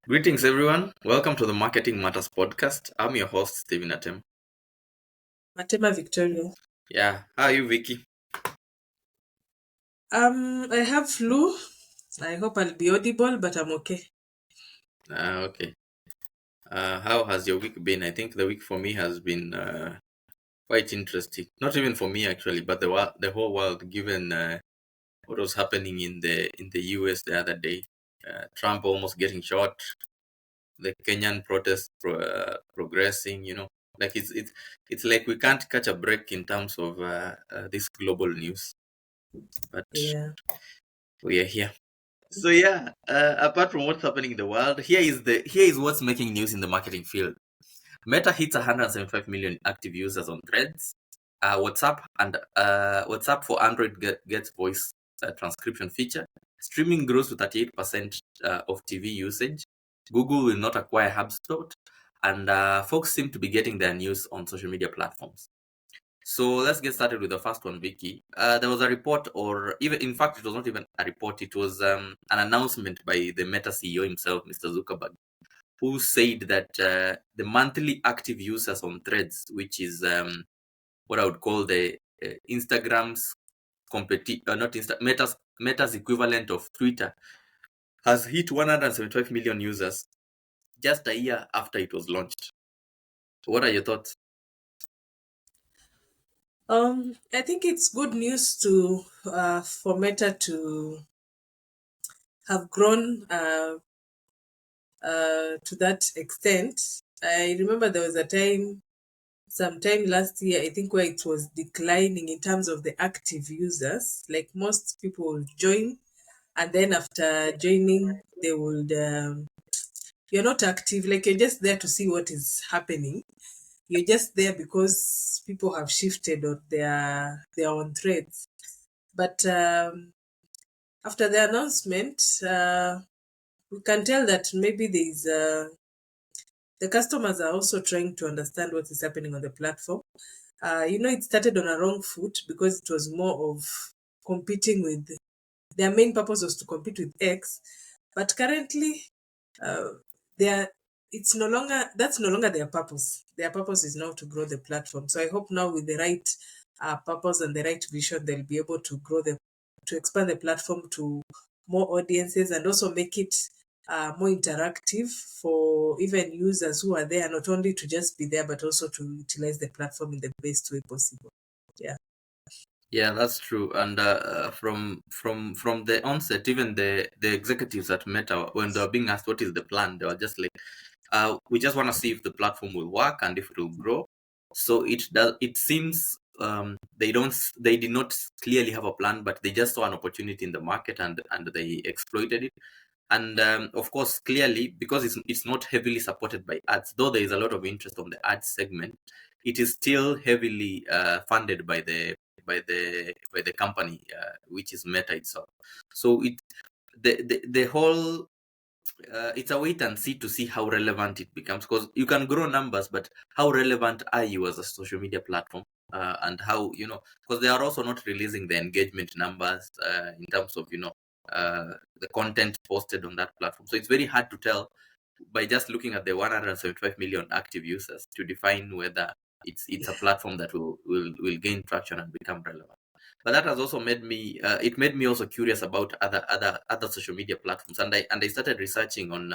Greetings, everyone. Welcome to the Marketing Matters podcast. I'm your host, Stephen Atem. Matema Victoria. Yeah, how are you, Vicky? I have flu. I hope I'll be audible, but I'm okay. Okay. How has your week been? I think the week for me has been quite interesting. Not even for me actually, but the whole world, given what was happening in the US the other day. Trump almost getting shot. The Kenyan protest progressing. Like it's like we can't catch a break in terms of this global news. But Yeah. we are here. So yeah, apart from what's happening in the world, here is what's making news in the marketing field. Meta hits 175 million active users on Threads. WhatsApp for Android gets voice transcription feature. Streaming grows to 38% of TV usage. Google will not acquire Hubspot, and folks seem to be getting their news on social media platforms. So let's get started with the first one, Vicky. There was a report, or even in fact, it was not even a report. It was an announcement by the Meta CEO himself, Mr. Zuckerberg, who said that the monthly active users on Threads, which is what I would call the Instagram's not Meta's equivalent of Twitter, has hit 175 million users just a year after it was launched. What are your thoughts? I think it's good news to for Meta to have grown to that extent. I remember there was a time, sometime last year, I think, where it was declining in terms of the active users. Like most people will join, and then after joining, they would you're not active. Like you're just there to see what is happening. You're just there because people have shifted or they're on threads. But after the announcement, we can tell that maybe the customers are also trying to understand what is happening on the platform. It started on a wrong foot because it was more of competing with their main purpose was to compete with X, but currently uh, they are it's no longer that's no longer their purpose. Their purpose is now to grow the platform. So I hope now with the right purpose and the right vision, they'll be able to to expand the platform to more audiences and also make it more interactive for even users who are there, not only to just be there, but also to utilize the platform in the best way possible. Yeah. Yeah, that's true. And from the onset, even the executives at Meta, when they were being asked what is the plan, they were just like, "We just want to see if the platform will work and if it will grow." So it does. It seems they did not clearly have a plan, but they just saw an opportunity in the market and they exploited it. And of course, clearly, because it's not heavily supported by ads, though there is a lot of interest on the ads segment, it is still heavily funded by the company, which is Meta itself. So the whole it's a wait and see to see how relevant it becomes, because you can grow numbers, but how relevant are you as a social media platform? And how, because they are also not releasing the engagement numbers in terms of the content posted on that platform. So it's very hard to tell by just looking at the 175 million active users to define whether it's a platform that will gain traction and become relevant. But that has also made me also curious about other social media platforms, and I started researching on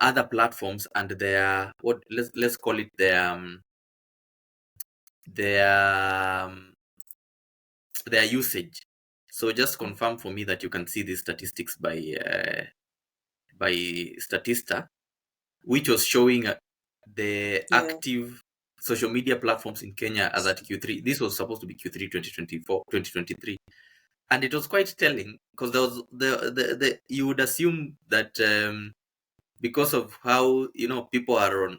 other platforms and their, what, let's call it, their um, their usage. So just confirm for me that you can see these statistics by Statista, which was showing the Yeah. active social media platforms in Kenya as at Q3. This was supposed to be Q3 2023. And it was quite telling, because there was you would assume that because of how people are on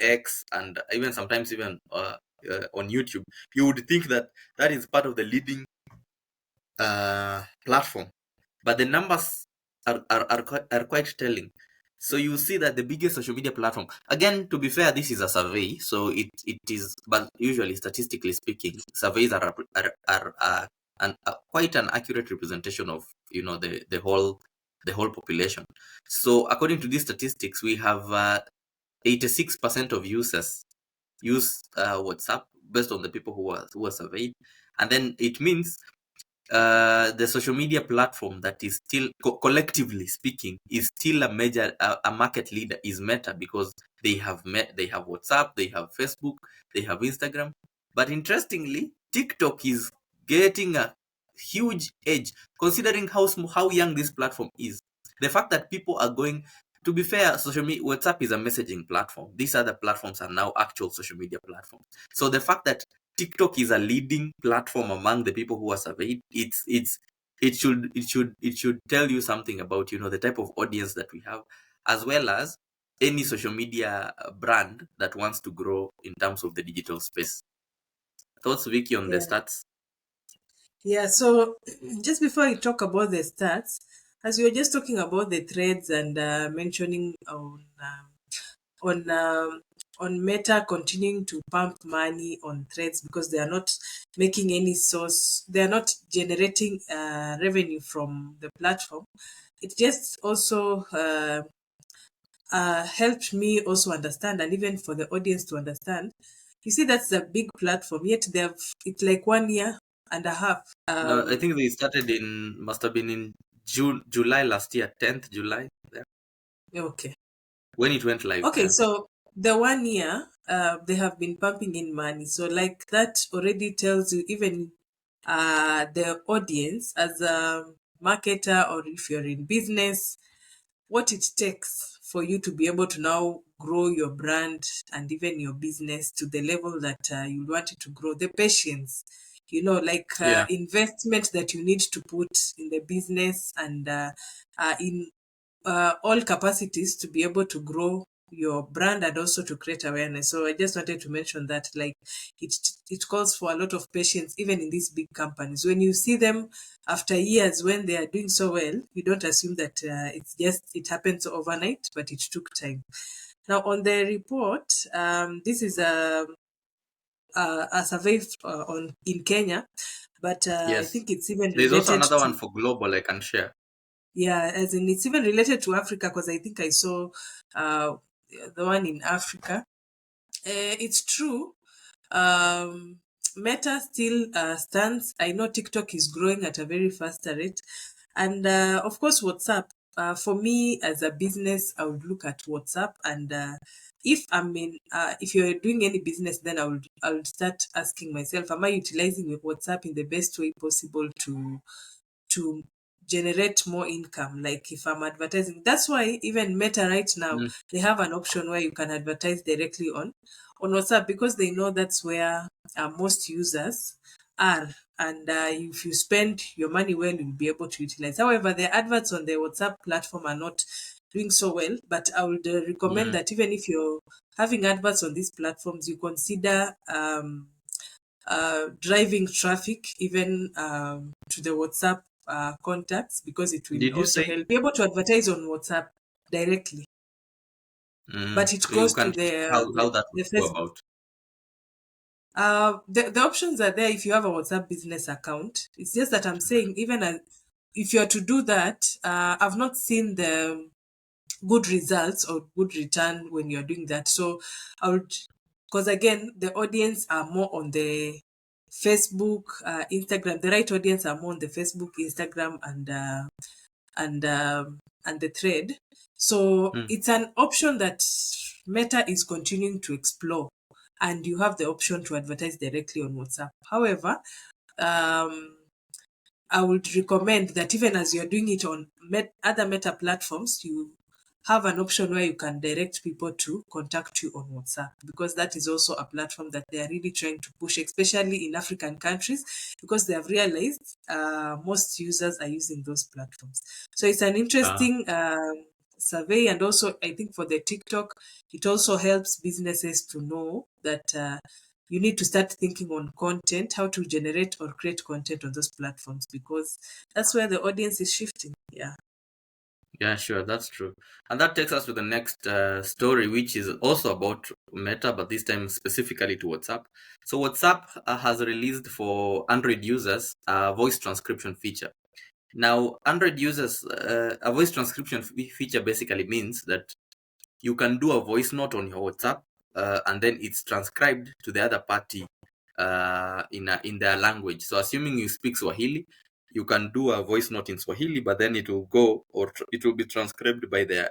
X, and even sometimes even on YouTube, you would think that that is part of the leading platform, but the numbers are quite telling. So you see that the biggest social media platform, again, to be fair, this is a survey, so it is, but usually, statistically speaking, surveys are quite an accurate representation of the whole the whole population. So according to these statistics, we have 86% of users use WhatsApp based on the people who were surveyed, and then it means the social media platform that is still collectively speaking is still a major a market leader is Meta, because they have WhatsApp, they have Facebook, they have Instagram. But interestingly, TikTok is getting a huge edge, considering how young this platform is. The fact that people are going, to be fair, social media, WhatsApp is a messaging platform. These other platforms are now actual social media platforms. So the fact that TikTok is a leading platform among the people who are surveyed, it should tell you something about, the type of audience that we have, as well as any social media brand that wants to grow in terms of the digital space. Thoughts, Vicky, on the Yeah. stats? Yeah, so just before I talk about the stats, as you were just talking about the threads and mentioning on um, on Meta continuing to pump money on threads because they are not making any source, they are not generating revenue from the platform. It just also helped me also understand, and even for the audience to understand. You see, that's a big platform, yet they have it's like 1 year and a half. No, I think they started must have been in July last year, 10th July, yeah, Okay. when it went live. Okay, Yeah. so the 1 year, they have been pumping in money. So, like, that already tells you, even the audience, as a marketer, or if you're in business, what it takes for you to be able to now grow your brand and even your business to the level that you want it to grow. The patience, like Yeah. investment that you need to put in the business and in all capacities to be able to grow your brand and also to create awareness. So I just wanted to mention that, like, it calls for a lot of patience even in these big companies. When you see them after years when they are doing so well, you don't assume that it happens overnight, but it took time. Now on the report, this is a survey on in Kenya, but I Yes. think it's even There's also related another one to, for global I can share. yeah, as in it's even related to Africa, because I think I saw uh, the one in Africa. It's true. Um, Meta still stands. I know TikTok is growing at a very faster rate, and of course WhatsApp. For me as a business, I would look at WhatsApp, and if you're doing any business, then I would start asking myself, am I utilizing WhatsApp in the best way possible to generate more income? Like, if I'm advertising, that's why even Meta right now, Mm, they have an option where you can advertise directly on WhatsApp, because they know that's where most users are. And if you spend your money well, you'll be able to utilize. However, the adverts on the WhatsApp platform are not doing so well, but I would recommend mm. that even if you're having adverts on these platforms, you consider driving traffic even to the WhatsApp contacts, because it will Did you also say? help. Be able to advertise on WhatsApp directly, but it So you goes can to teach the how the, that would the go Facebook. about. The options are there if you have a WhatsApp business account. It's just that I'm saying, even if you are to do that, I've not seen the good results or good return when you're doing that. So I would, because again, the audience are more on the Facebook, Instagram. The right audience are more on the Facebook, Instagram, and the thread. So Mm. it's an option that Meta is continuing to explore, and you have the option to advertise directly on WhatsApp. However, um, I would recommend that even as you're doing it on other Meta platforms, you have an option where you can direct people to contact you on WhatsApp, because that is also a platform that they are really trying to push, especially in African countries, because they have realized most users are using those platforms. So it's an Uh, interesting survey, and also I think for the TikTok, it also helps businesses to know that. You need to start thinking on content, how to generate or create content on those platforms, because that's where the audience is shifting. Yeah. yeah, sure, that's true. And that takes us to the next story, which is also about Meta, but this time specifically to WhatsApp. So WhatsApp has released for Android users a voice transcription feature. Now, Android uses a voice transcription feature basically means that you can do a voice note on your WhatsApp, and then it's transcribed to the other party in their language. So, assuming you speak Swahili, you can do a voice note in Swahili, but then it will go, or it will be transcribed by their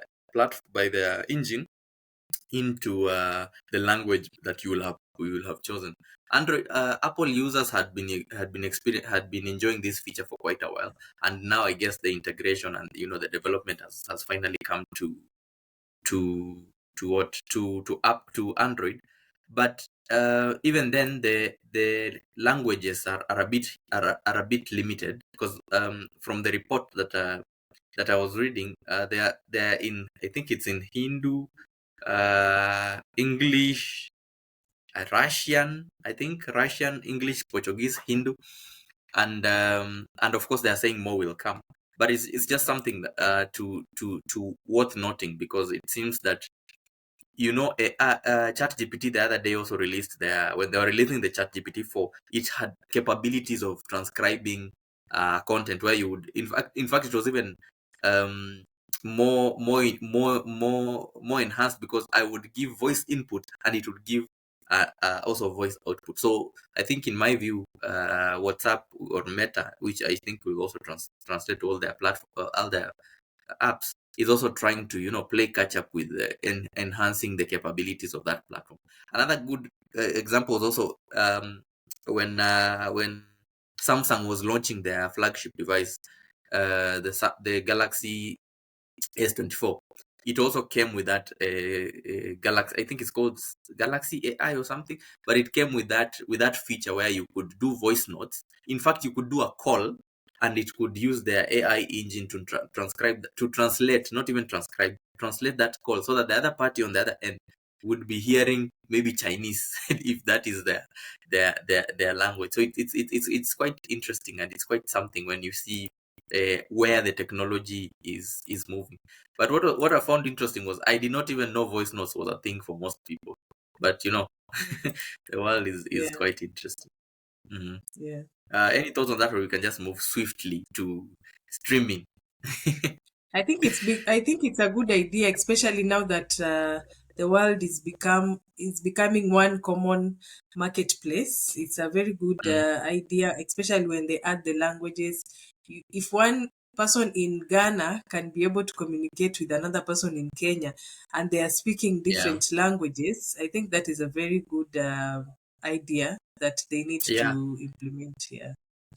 by their engine into the language that you will have chosen. Android Apple users had been enjoying this feature for quite a while, and now I guess the integration and the development has finally come to what to up to Android. But even then, the languages are a bit limited, because from the report that I was reading, they're in, I think it's in Hindu, English, Russian, I think Russian, English, Portuguese, Hindu, and of course they are saying more will come. But it's just something to worth noting, because it seems that ChatGPT the other day also released when they were releasing the ChatGPT 4, it had capabilities of transcribing content, where you would, in fact, it was even um, more enhanced, because I would give voice input and it would give also voice output. So I think, in my view, WhatsApp or Meta, which I think will also translate all their all their apps, is also trying to play catch up with enhancing the capabilities of that platform. Another good example was also when Samsung was launching their flagship device, the Galaxy S24. It also came with that Galaxy, I think it's called Galaxy AI or something, but it came with that feature where you could do voice notes. In fact, you could do a call, and it could use their AI engine to translate, not even transcribe, translate that call, so that the other party on the other end would be hearing maybe Chinese, if that is their language. So it's quite interesting, and it's quite something when you see where the technology is moving. But what I found interesting was, I did not even know voice notes was a thing for most people. But the world is Yeah, quite interesting. Mhm. yeah. Any thoughts on that, or we can just move swiftly to streaming? I think it's a good idea, especially now that the world is becoming one common marketplace. It's a very good Mm, idea, especially when they add the languages. If one person in Ghana can be able to communicate with another person in Kenya, and they are speaking yeah, different languages, I think that is a very good idea that they need yeah. to implement here.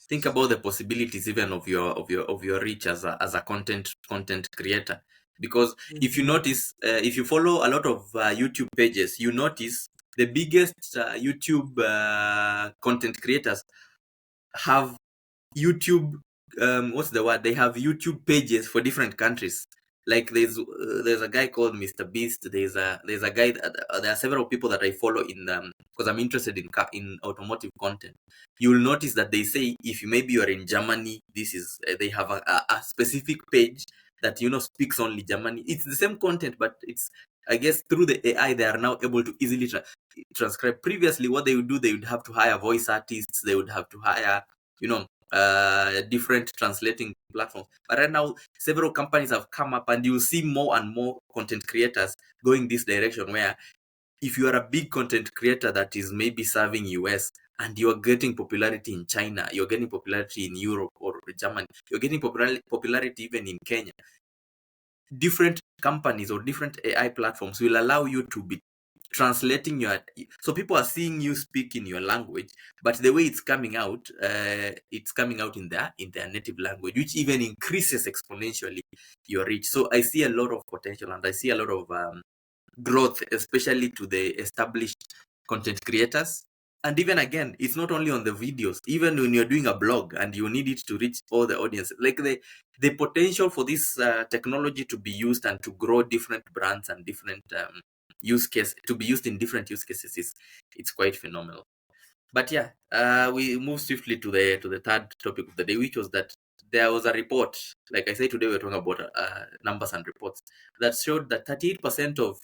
Think about the possibilities, even of your reach as a content creator. Because if you Hmm. notice, if you follow a lot of YouTube pages, you notice the biggest YouTube content creators have YouTube, what's the word? They have YouTube pages for different countries. Like there's a guy called Mr. Beast. There's a guy there are several people that I follow because I'm interested in automotive content. You'll notice that they say, if maybe you are in Germany, this is they have a specific page that speaks only Germany. It's the same content, but it's, I guess, through the AI they are now able to easily transcribe. Previously, what they would do, they would have to hire voice artists. They would have to hire you know different translating platforms. But right now, several companies have come up, and you'll see more and more content creators going this direction, where if you are a big content creator that is maybe serving US, and you're getting popularity in China, you're getting popularity in Europe or Germany, you're getting popularity even in Kenya, different companies or different AI platforms will allow you to be translating so people are seeing you speak in your language, but the way it's coming out in their native language, which even increases exponentially your reach. So I see a lot of potential, and I see a lot of growth, especially to the established content creators. And even again, it's not only on the videos. Even when you're doing a blog and you need it to reach all the audience, like the potential for this technology to be used and to grow different brands and different use case to be used in different use cases is it's quite phenomenal. But yeah, we move swiftly to the third topic of the day, which was that there was a report. Like I said, today we're talking about numbers and reports that showed that 38% of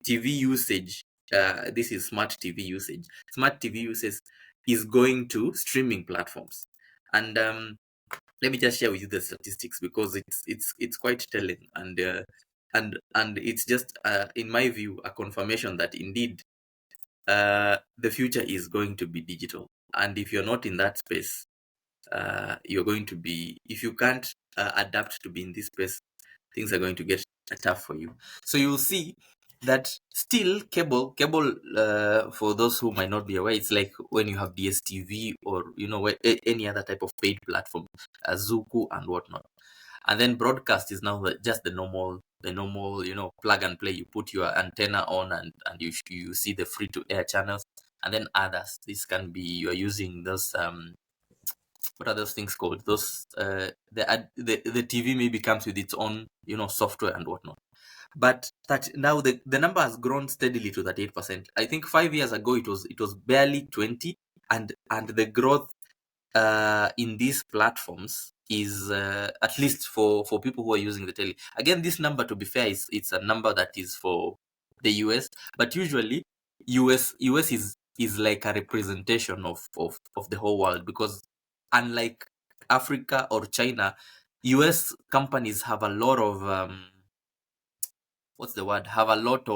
TV usage, this is smart TV usage, smart TV usage is going to streaming platforms. And let me just share with you the statistics because it's quite telling, and it's just in my view a confirmation that indeed the future is going to be digital. And if you're not in that space, you're going to be, if you can't adapt to be in this space, things are going to get tough for you. So you'll see that still cable for those who might not be aware, it's like when you have DSTV or any other type of paid platform, Zuku and whatnot. And then broadcast is now just the normal plug and play. You put your antenna on, and you see the free to air channels. And then others, this can be you're using those what are those things called? Those the TV maybe comes with its own software and whatnot. But that now the number has grown steadily to that 8%. I think 5 years ago it was barely 20, and the growth in these platforms is at least for people who are using the tele. Again, this number, to be fair, it's a number that is for the US, but usually US is like a representation of the whole world, because unlike Africa or China, US companies have a lot of what's the word? Have a lot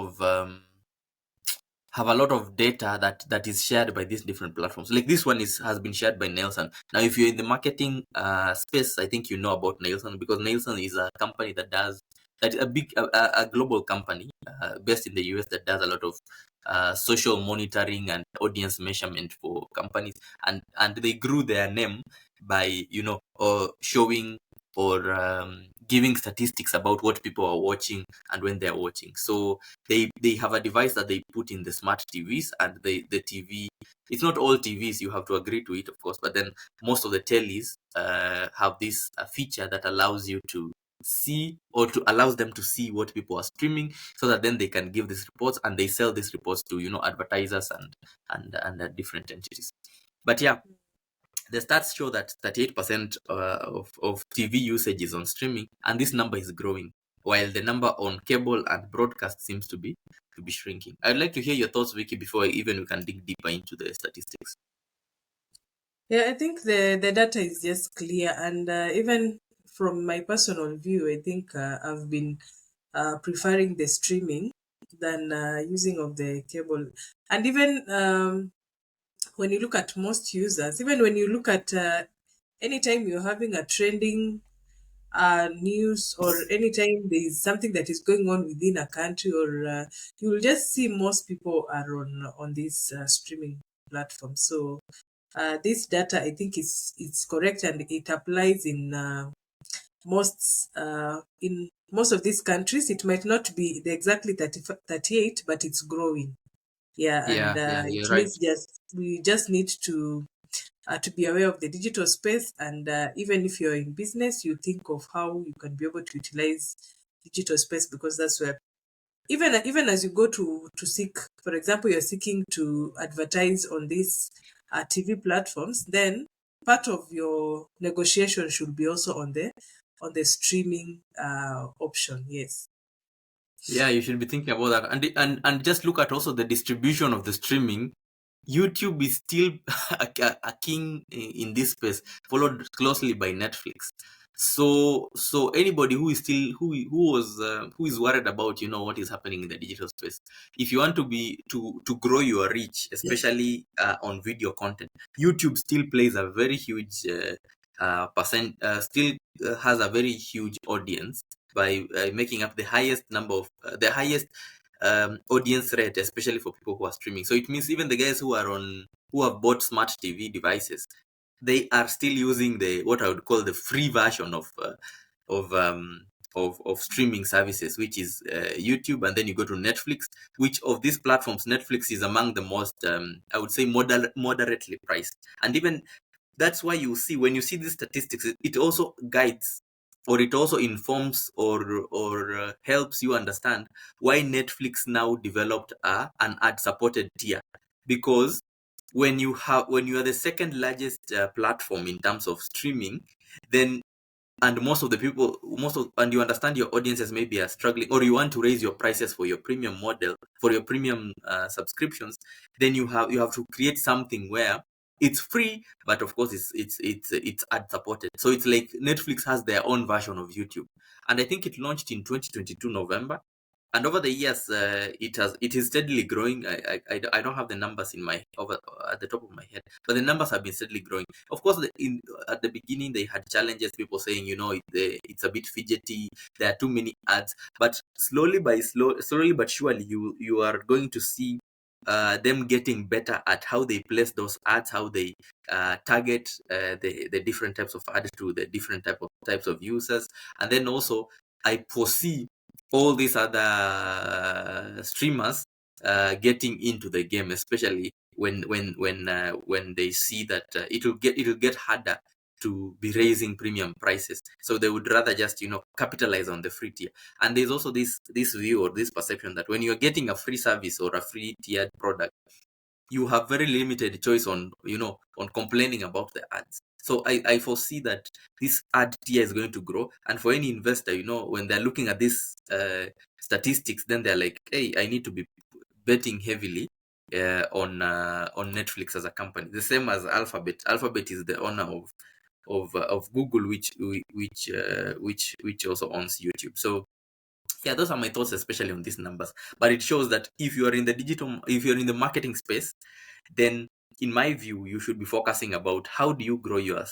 of data that is shared by these different platforms. Like this one has been shared by Nielsen. Now, if you're in the marketing space, I think you know about Nielsen, because Nielsen is a company that a big a global company based in the US that does a lot of social monitoring and audience measurement for companies, and they grew their name by showing or giving statistics about what people are watching and when they're watching. So they have a device that they put in the smart TVs, and the TV, it's not all TVs, you have to agree to it, of course, but then most of the tellies have this feature that allows you to see, or to allows them to see what people are streaming, so that then they can give these reports, and they sell these reports to advertisers and different entities. But yeah, the stats show that 38% of TV usage is on streaming, and this number is growing, while the number on cable and broadcast seems to be shrinking. I'd like to hear your thoughts, Vicky, before even we can dig deeper into the statistics. Yeah, I think the data is just clear, and even from my personal view, I think I've been preferring the streaming than using of the cable. And even when you look at most users, even when you look at anytime you're having a trending news, or anytime there is something that is going on within a country, or you will just see most people are on this streaming platform. So this data, I think, is it's correct, and it applies in most of these countries. It might not be the exactly 38, but it's growing. Yeah, and Yeah, it you're right. means just we just need to be aware of the digital space, and even if you're in business, you think of how you can be able to utilize digital space, because that's where even as you go to seek, for example, you're seeking to advertise on these TV platforms, then part of your negotiation should be also on the streaming option. Yes. Yeah, you should be thinking about that, and just look at also the distribution of the streaming. YouTube is still a king in this space, followed closely by Netflix. So anybody who is still who is worried about what is happening in the digital space, if you want to grow your reach, especially on video content, YouTube still plays a very huge still has a very huge audience by making up the highest number of the highest audience rate, especially for people who are streaming. So it means even the guys who have bought smart TV devices, they are still using the what I would call the free version of um of streaming services, which is YouTube, and then you go to Netflix. Which of these platforms, Netflix is among the most I would say moderately priced, and even that's why you see, when you see these statistics, it also guides, or it also informs, or helps you understand why Netflix now developed an ad supported tier. Because when you are the second largest platform in terms of streaming, then, and and you understand your audiences maybe are struggling, or you want to raise your prices for your premium model, for your premium subscriptions, then you have to create something where it's free, but of course it's ad supported. So it's like Netflix has their own version of YouTube, and I think it launched in 2022 November. And over the years, it is steadily growing. I don't have the numbers in my over at the top of my head, but the numbers have been steadily growing. Of course, at the beginning they had challenges. People saying, it's a bit fidgety. There are too many ads. But slowly but surely, you are going to see them getting better at how they place those ads, how they target the different types of ads to the different types of users, and then also I foresee all these other streamers getting into the game, especially when they see that it'll get harder to be raising premium prices. So they would rather just capitalize on the free tier. And there's also this view or this perception that when you're getting a free service or a free tiered product, you have very limited choice on complaining about the ads. So I foresee that this ad tier is going to grow, and for any investor, when they're looking at these statistics, then they're like, hey, I need to be betting heavily on Netflix as a company. The same as Alphabet. Alphabet is the owner of Google, which also owns YouTube. So yeah, those are my thoughts, especially on these numbers. But it shows that if you're in the marketing space, then in my view, you should be focusing about how do you grow your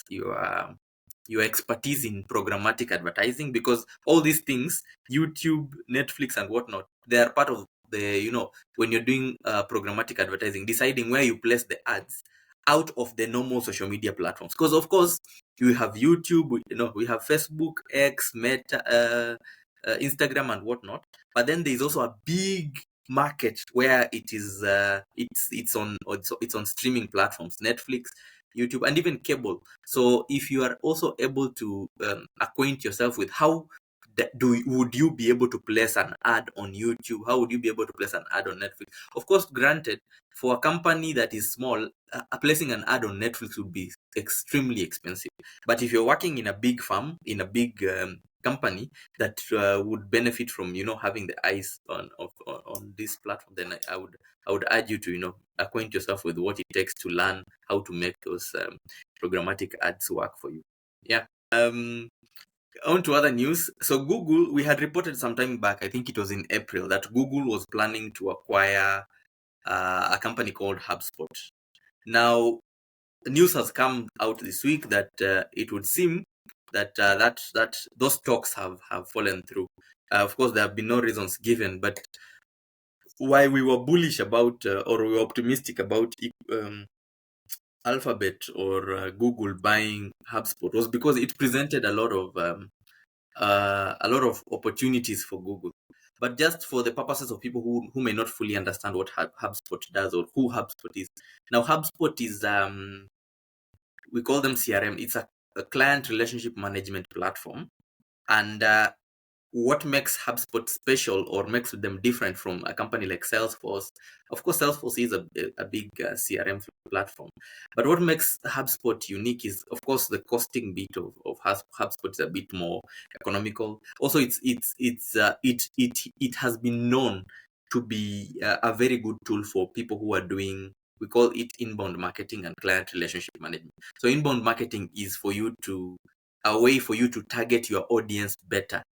expertise in programmatic advertising, because all these things, YouTube, Netflix, and whatnot, they are part of when you're doing programmatic advertising, deciding where you place the ads out of the normal social media platforms. Because of course, you have YouTube, we have Facebook, X, Meta, Instagram, and whatnot. But then there's also a big market where it's on streaming platforms, Netflix, YouTube, and even cable. So if you are also able to acquaint yourself with how would you be able to place an ad on YouTube? How would you be able to place an ad on Netflix? Of course, granted, for a company that is small, placing an ad on Netflix would be extremely expensive. But if you're working in a big firm, in a big company that would benefit from having the eyes on this platform, then I would urge you to acquaint yourself with what it takes to learn how to make those programmatic ads work for you. Yeah. On to other news. So Google, we had reported some time back, I think it was in April, that Google was planning to acquire a company called Hubspot. Now, news has come out this week that it would seem that those talks have fallen through. Of course, there have been no reasons given, but why we were bullish about or we were optimistic about Alphabet or Google buying HubSpot was because it presented a lot of opportunities for Google. But just for the purposes of people who may not fully understand what HubSpot does or who HubSpot is. Now, HubSpot is we call them CRM. It's a client relationship management platform, and what makes HubSpot special or makes them different from a company like Salesforce? Of course, Salesforce is a big CRM platform, but what makes HubSpot unique is, of course, the costing bit of HubSpot is a bit more economical. Also, it has been known to be a very good tool for people who are doing, we call it inbound marketing and client relationship management. So inbound marketing is a way for you to target your audience better,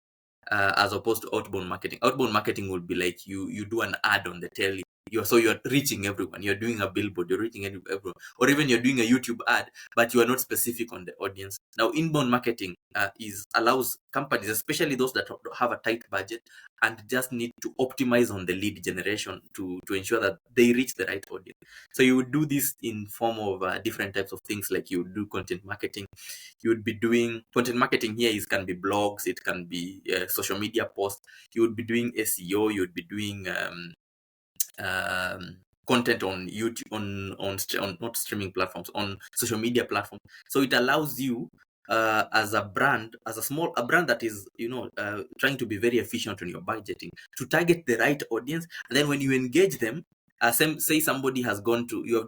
as opposed to outbound marketing. Outbound marketing would be like you do an ad on the telly. You're reaching everyone. You're doing a billboard. You're reaching everyone, or even you're doing a YouTube ad, but you are not specific on the audience. Now, inbound marketing allows companies, especially those that have a tight budget and just need to optimize on the lead generation to ensure that they reach the right audience. So you would do this in form of different types of things, like you would do content marketing. You would be doing content marketing here. It can be blogs, it can be social media posts. You would be doing SEO. You would be doing content on YouTube, on not streaming platforms, on social media platforms. So it allows you as a brand, a brand that is trying to be very efficient on your budgeting, to target the right audience, and then when you engage them, say somebody you have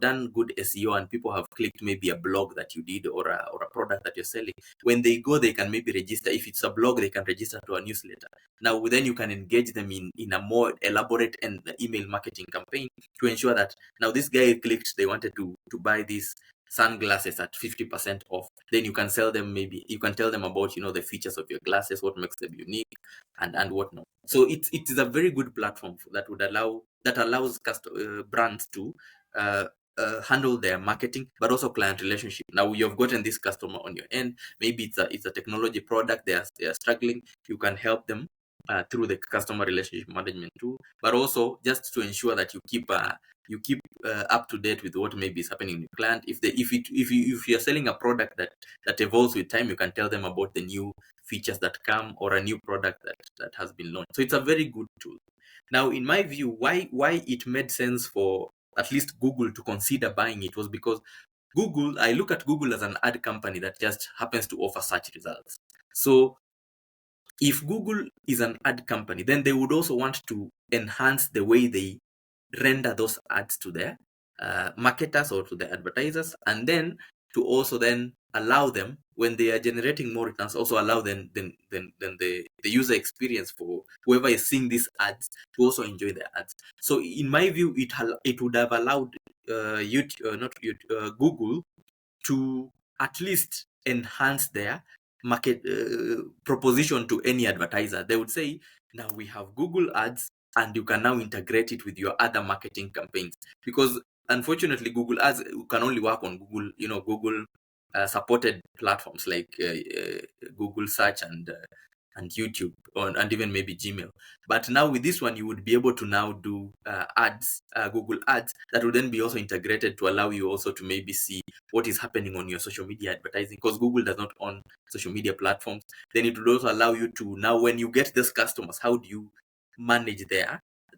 done good SEO and people have clicked maybe a blog that you did or a product that you're selling. When they go, they can maybe register. If it's a blog, they can register to a newsletter. Now, then you can engage them in a more elaborate and email marketing campaign to ensure that now this guy clicked, they wanted to buy this sunglasses at 50% off. Then you can sell them, maybe you can tell them about, the features of your glasses, what makes them unique, and whatnot. So it is a very good platform that allows brands to uh, handle their marketing, but also client relationship. Now you've gotten this customer on your end. Maybe it's a technology product they are struggling. You can help them through the customer relationship management too, but also just to ensure that you keep up to date with what maybe is happening in your client. If you're selling a product that evolves with time, you can tell them about the new features that come, or a new product that has been launched. So it's a very good tool. Now, in my view, why it made sense for at least Google to consider buying it was because I look at Google as an ad company that just happens to offer search results. So if Google is an ad company, then they would also want to enhance the way they render those ads to their marketers or to the advertisers, and then to also then allow them, when they are generating more returns, also allow the user experience for whoever is seeing these ads to also enjoy the ads. So in my view, it would have allowed Google to at least enhance their market proposition to any advertiser. They would say, now we have Google Ads, and you can now integrate it with your other marketing campaigns. Because unfortunately, Google Ads can only work on Google supported platforms like Google Search and YouTube, and even maybe Gmail. But now with this one, you would be able to now do ads, Google Ads, that would then be also integrated to allow you also to maybe see what is happening on your social media advertising, because Google does not own social media platforms. Then it would also allow you to, now when you get these customers, how do you manage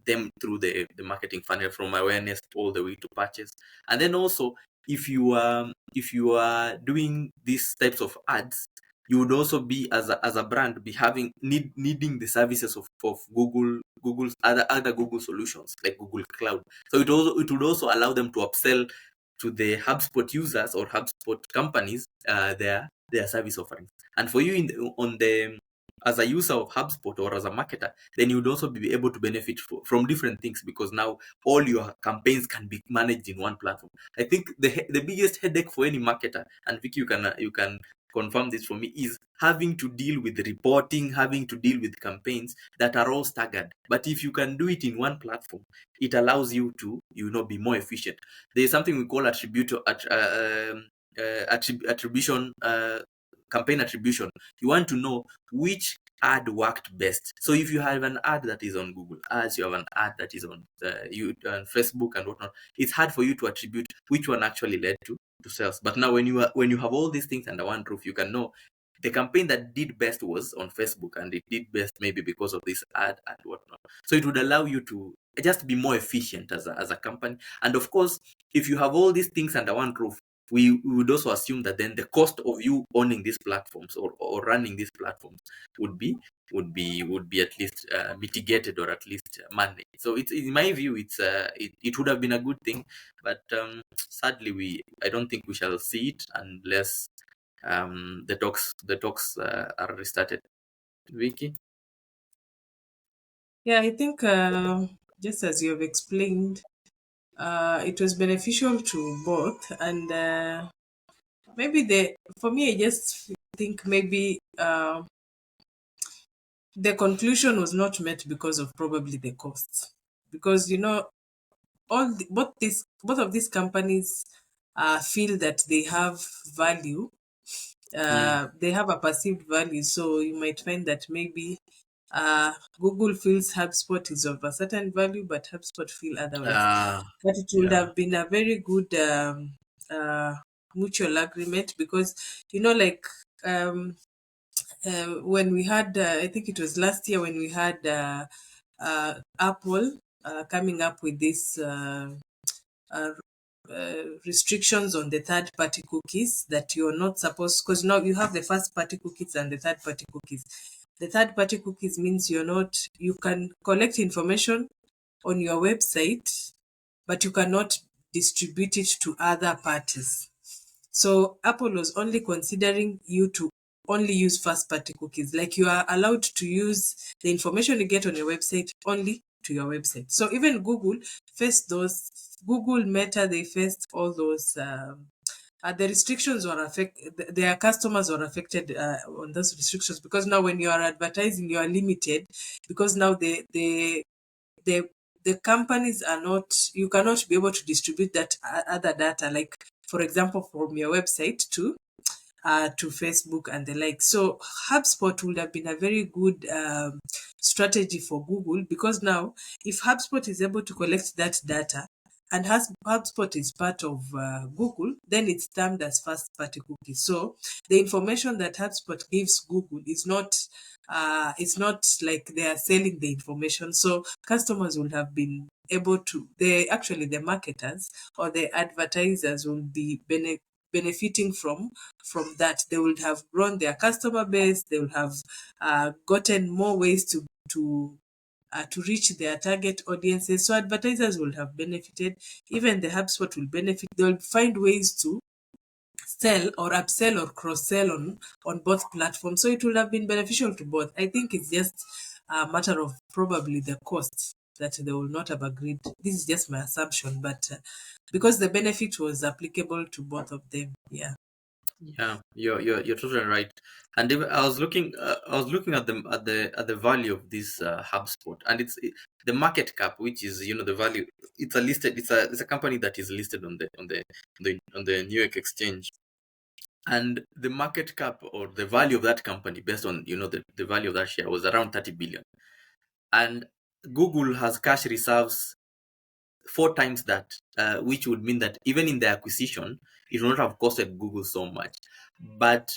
them through the marketing funnel, from awareness all the way to purchase? And then also, if you are doing these types of ads, you would also be, as a brand, be needing the services of Google's other Google solutions like Google Cloud. So it would also allow them to upsell to the Hubspot users or Hubspot companies their service offerings. And for you, on the as a user of HubSpot or as a marketer, then you would also be able to benefit from different things, because now all your campaigns can be managed in one platform. I think the biggest headache for any marketer, and Vicky, you can confirm this for me, is having to deal with reporting, having to deal with campaigns that are all staggered. But if you can do it in one platform, it allows you to be more efficient. There is something we call attribution, campaign attribution. You want to know which ad worked best. So if you have an ad that is on Google Ads, you have an ad that is on Facebook and whatnot, it's hard for you to attribute which one actually led to sales. But now when you have all these things under one roof, you can know the campaign that did best was on Facebook, and it did best maybe because of this ad and whatnot. So it would allow you to just be more efficient as a company. And of course, if you have all these things under one roof, we would also assume that then the cost of you owning these platforms, or running these platforms, would be at least mitigated, or at least managed. So it's, in my view, it would have been a good thing, but sadly I don't think we shall see it unless the talks are restarted. Vicky? Yeah, I think just as you have explained, it was beneficial to both, and maybe for me, I just think maybe the conclusion was not met because of probably the costs, because both of these companies feel that they have value, they have a perceived value. So you might find that maybe Google feels HubSpot is of a certain value, but HubSpot feel otherwise. uh, But it would yeah. have been a very good uh, mutual agreement, because like when we had, I think it was last year when we had Apple coming up with this uh, restrictions on the third party cookies, that you're not supposed, because now you have the first party cookies and the third party cookies. The third party cookies means you can collect information on your website, but you cannot distribute it to other parties. So Apple was only considering you to only use first party cookies. Like, you are allowed to use the information you get on your website only to your website. So even Google faced those, Google Meta, they faced all those the restrictions were their customers were affected on those restrictions, because now when you are advertising, you are limited, because now the the companies are not, you cannot be able to distribute that other data, like for example from your website to Facebook and the like. So HubSpot would have been a very good strategy for Google, because now if HubSpot is able to collect that data, and HubSpot is part of Google, then it's termed as first party cookies. So the information that HubSpot gives Google is not, it's not like they are selling the information. So customers will have been able to, they actually, the marketers or the advertisers will be benefiting from that. They would have grown their customer base. They would have gotten more ways to reach their target audiences. So advertisers will have benefited. Even the HubSpot will benefit. They'll find ways to sell or upsell or cross sell on both platforms. So it will have been beneficial to both. I think it's just a matter of probably the costs that they will not have agreed. This is just my assumption, but because the benefit was applicable to both of them. Yeah. Yeah, you're totally right. And even I was looking at the value of this HubSpot, and the market cap, which is the value. It's a company that is listed on the New York Exchange, and the market cap or the value of that company based on the value of that share was around 30 billion, and Google has cash reserves four times that, which would mean that even in the acquisition, it would not have costed Google so much. But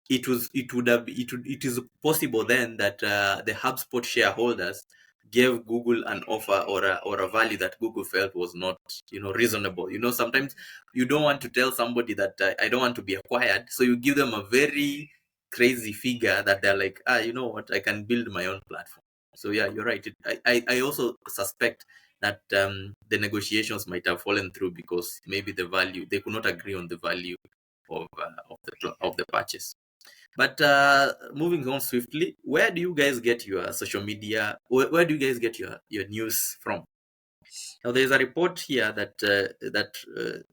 it is possible then that the HubSpot shareholders gave Google an offer or a value that Google felt was not reasonable. Sometimes you don't want to tell somebody that I don't want to be acquired, so you give them a very crazy figure that they're like, you know what, I can build my own platform. So yeah, you're right. I also suspect that the negotiations might have fallen through because maybe they could not agree on the value of the purchase. But moving on swiftly, where do you guys get your social media? Where do you guys get your news from? Now, there's a report here that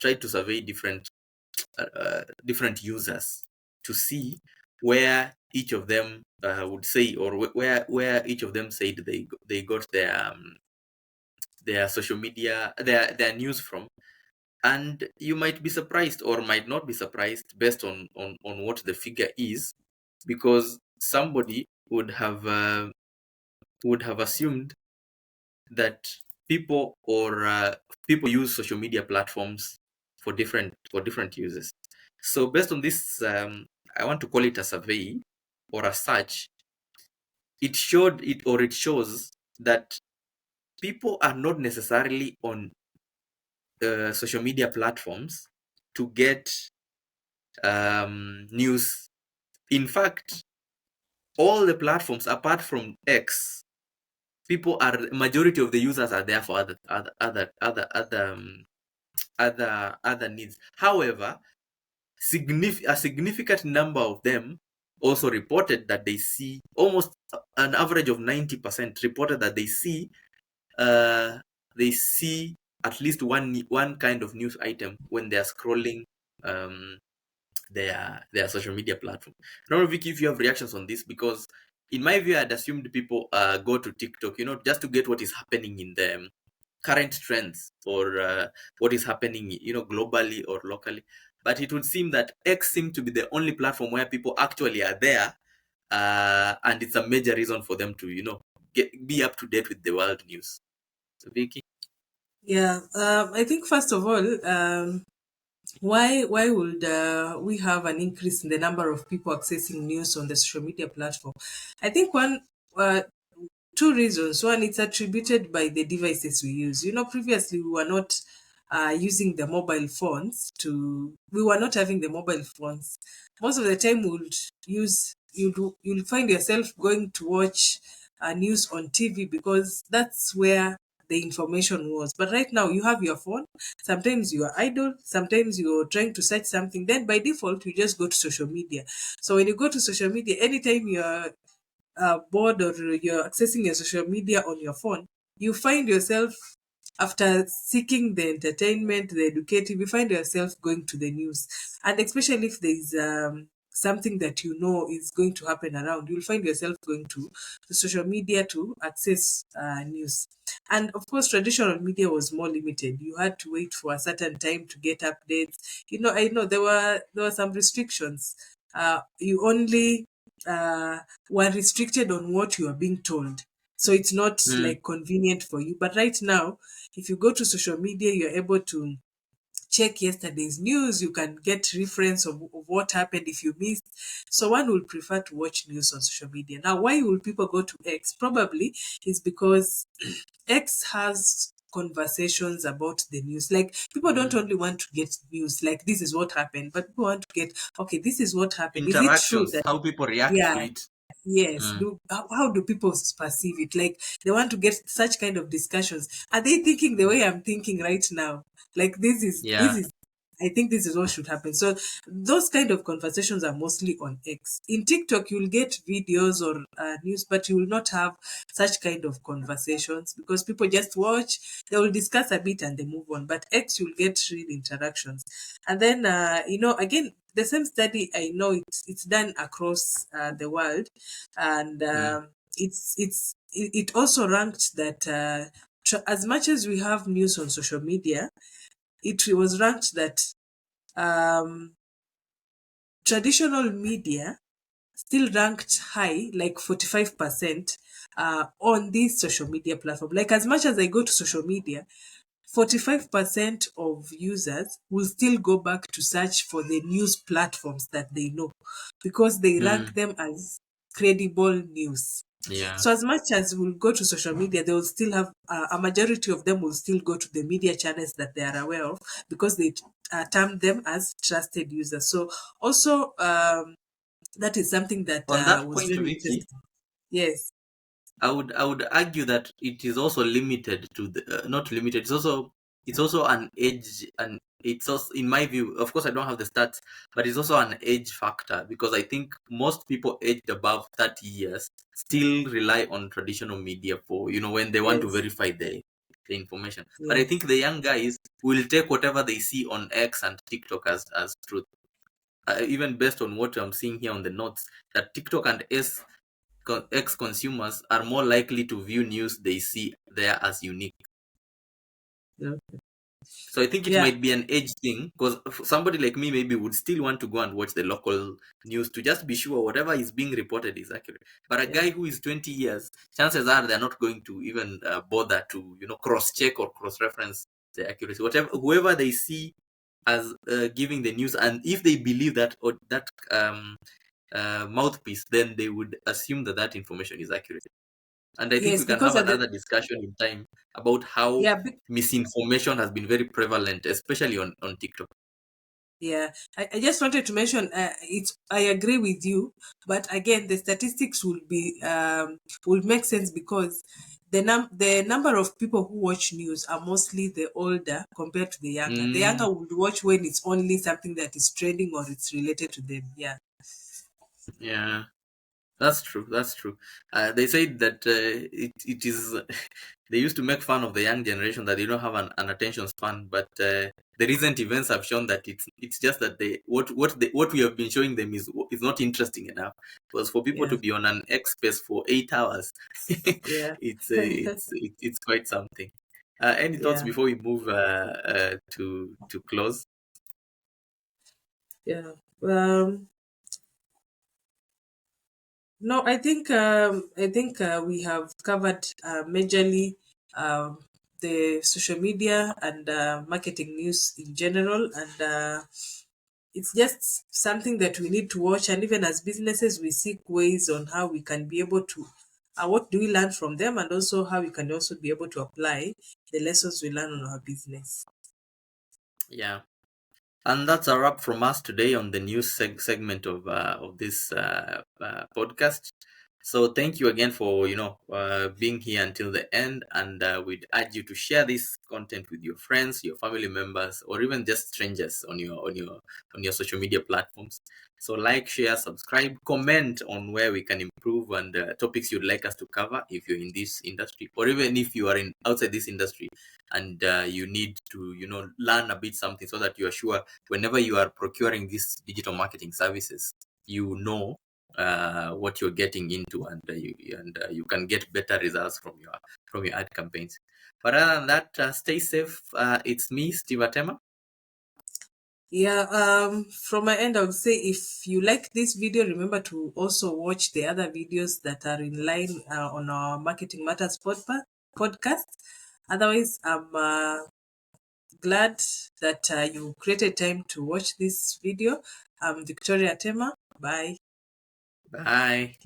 tried to survey different users to see where each of them would say, or where each of them said they got their social media, their news from. And you might be surprised or might not be surprised based on what the figure is, because somebody would have assumed that people use social media platforms for different uses. So based on this, I want to call it a survey or a search. It shows that people are not necessarily on social media platforms to get news. In fact, all the platforms apart from X, majority of the users are there for other needs. However, a significant number of them also reported that they see, almost an average of 90% reported that uh, they see at least one kind of news item when they are scrolling um, their social media platform. I don't know, Vicky, if you have reactions on this, because in my view, I'd assumed people go to TikTok, just to get what is happening in the current trends, or what is happening, globally or locally. But it would seem that X seemed to be the only platform where people actually are there, and it's a major reason for them to, be up to date with the world news. So, Vicky. Yeah, I think first of all, why would we have an increase in the number of people accessing news on the social media platform? I think uh, two reasons. One, it's attributed by the devices we use. Previously we were not using the mobile phones we were not having the mobile phones. Most of the time we'll use, you'll find yourself going to watch news on TV, because that's where the information was. But right now you have your phone. Sometimes you are idle, sometimes you're trying to search something, then by default you just go to social media. So when you go to social media, anytime you're bored or you're accessing your social media on your phone, you find yourself after seeking the entertainment, the educative, you find yourself going to the news. And especially if there's something that you know is going to happen around, you'll find yourself going to social media to access news. And of course, traditional media was more limited. You had to wait for a certain time to get updates. I know there were some restrictions. You only were restricted on what you are being told. So it's not Mm. like convenient for you. But right now, if you go to social media, you're able to check yesterday's news. You can get reference of what happened if you missed. So one will prefer to watch news on social media. Now, why will people go to X? Probably is because X has conversations about the news. Like, people don't Mm. only want to get news, like this is what happened, but people want to get, okay, this is what happened. Is it true Interactions, that, how people react to yeah, it. yes, Mm. how do people perceive it? Like, they want to get such kind of discussions. Are they thinking the way I'm thinking right now? Like, this Yeah. is I think this is what should happen. So those kind of conversations are mostly on X. In TikTok, you'll get videos or news, but you will not have such kind of conversations because people just watch, they will discuss a bit and they move on. But X, you'll get real interactions. And then, again, the same study, I know it's done across the world, and Mm. it also ranked that as much as we have news on social media, it was ranked that um, traditional media still ranked high, like 45%, on this social media platform. Like, as much as I go to social media, 45% of users will still go back to search for the news platforms that they know because they rank Mm. them as credible news. Yeah. So as much as we'll go to social media, they will still have a majority of them will still go to the media channels that they are aware of because they term them as trusted users. So also, that is something that On that was point, very Vicky, interesting. Yes, I would argue that it is also limited to the not limited. It's also an age, and it's also, in my view, of course I don't have the stats, but it's also an age factor because I think most people aged above 30 years still rely on traditional media for when they want to yes, verify the information. But I yeah, think the young guys will take whatever they see on X and TikTok as truth. Even based on what I'm seeing here on the notes, that TikTok and X consumers are more likely to view news they see there as unique. yeah, So I think it yeah, might be an age thing because somebody like me maybe would still want to go and watch the local news to just be sure whatever is being reported is accurate. But a yeah. guy who is 20 years, chances are they're not going to even bother to cross check or cross reference the accuracy. Whatever whoever they see as giving the news, and if they believe that or that mouthpiece, then they would assume that that information is accurate. And I think Yes, we can because have at the another discussion in time about how yeah, misinformation has been very prevalent, especially on TikTok. yeah, I just wanted to mention I agree with you, but again, the statistics will make sense because the number of people who watch news are mostly the older compared to the younger. The Mm, younger would watch when it's only something that is trending or it's related to them. Yeah. yeah, that's true. That's true. They say that it is. They used to make fun of the young generation that they don't have an attention span, but the recent events have shown that it's just that what we have been showing them is not interesting enough. Because for people to Yeah, be on an X space for 8 hours, yeah, it's quite something. Any thoughts yeah, before we move to close? yeah. No, I think we have covered majorly the social media and marketing news in general, and it's just something that we need to watch. And even as businesses, we seek ways on how we can be able to, what do we learn from them, and also how we can also be able to apply the lessons we learn on our business. Yeah. And that's a wrap from us today on the news segment of this podcast. So thank you again for being here until the end, and we'd urge you to share this content with your friends, your family members, or even just strangers on your social media platforms. So like, share, subscribe, comment on where we can improve, and topics you'd like us to cover if you're in this industry, or even if you are in outside this industry and you need to learn a bit something, so that you are sure whenever you are procuring these digital marketing services, you know what you're getting into, and you can get better results from your ad campaigns. But other than that, stay safe. It's me, Steve Atema. Yeah, from my end, I would say if you like this video, remember to also watch the other videos that are in line on our Marketing Matters podcast. Otherwise, I'm glad that you created time to watch this video. I'm Victoria Tema. Bye. Bye.